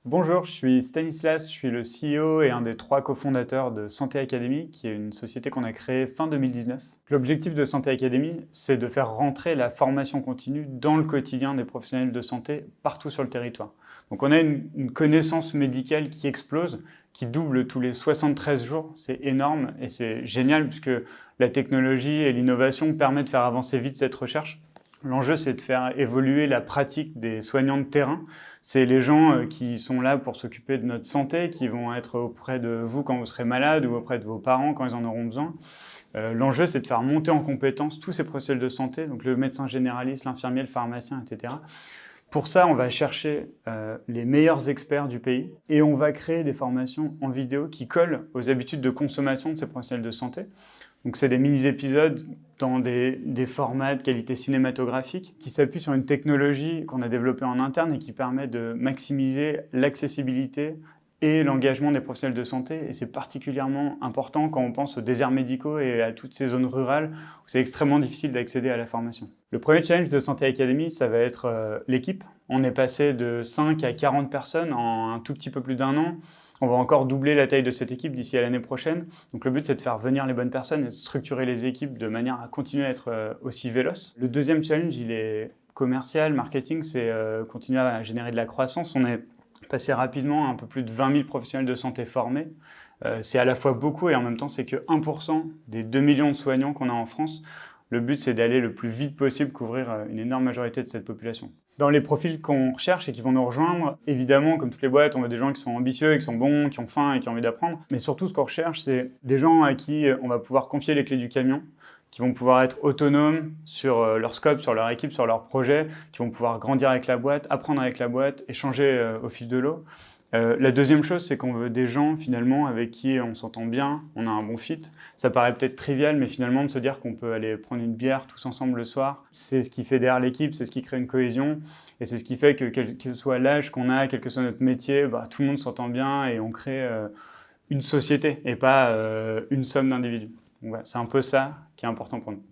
Bonjour, je suis Stanislas, je suis le CEO et un des 3 cofondateurs de Santé Academy, qui est une société qu'on a créée fin 2019. L'objectif de Santé Academy, c'est de faire rentrer la formation continue dans le quotidien des professionnels de santé partout sur le territoire. Donc on a une connaissance médicale qui explose, qui double tous les 73 jours, c'est énorme et c'est génial puisque la technologie et l'innovation permettent de faire avancer vite cette recherche. L'enjeu, c'est de faire évoluer la pratique des soignants de terrain. C'est les gens qui sont là pour s'occuper de notre santé, qui vont être auprès de vous quand vous serez malade ou auprès de vos parents quand ils en auront besoin. L'enjeu, c'est de faire monter en compétence tous ces professionnels de santé, donc le médecin généraliste, l'infirmier, le pharmacien, etc. Pour ça, on va chercher les meilleurs experts du pays et on va créer des formations en vidéo qui collent aux habitudes de consommation de ces professionnels de santé. Donc c'est des mini-épisodes dans des formats de qualité cinématographique qui s'appuient sur une technologie qu'on a développée en interne et qui permet de maximiser l'accessibilité et l'engagement des professionnels de santé. Et c'est particulièrement important quand on pense aux déserts médicaux et à toutes ces zones rurales où c'est extrêmement difficile d'accéder à la formation. Le premier challenge de Santé Academy, ça va être l'équipe. On est passé de 5 à 40 personnes en un tout petit peu plus d'1 an. On va encore doubler la taille de cette équipe d'ici à l'année prochaine. Donc le but, c'est de faire venir les bonnes personnes et de structurer les équipes de manière à continuer à être aussi véloce. Le deuxième challenge, il est commercial, marketing, c'est continuer à générer de la croissance. On est passé rapidement à un peu plus de 20 000 professionnels de santé formés. C'est à la fois beaucoup et en même temps, c'est que 1% des 2 millions de soignants qu'on a en France. Le but, c'est d'aller le plus vite possible couvrir une énorme majorité de cette population. Dans les profils qu'on recherche et qui vont nous rejoindre, évidemment, comme toutes les boîtes, on veut des gens qui sont ambitieux, qui sont bons, qui ont faim et qui ont envie d'apprendre. Mais surtout, ce qu'on recherche, c'est des gens à qui on va pouvoir confier les clés du camion, qui vont pouvoir être autonomes sur leur scope, sur leur équipe, sur leur projet, qui vont pouvoir grandir avec la boîte, apprendre avec la boîte, échanger au fil de l'eau. La deuxième chose, c'est qu'on veut des gens finalement avec qui on s'entend bien, on a un bon fit. Ça paraît peut-être trivial, mais finalement de se dire qu'on peut aller prendre une bière tous ensemble le soir, c'est ce qui fédère l'équipe, c'est ce qui crée une cohésion et c'est ce qui fait que quel que soit l'âge qu'on a, quel que soit notre métier, tout le monde s'entend bien et on crée une société et pas une somme d'individus. Donc voilà, c'est un peu ça qui est important pour nous.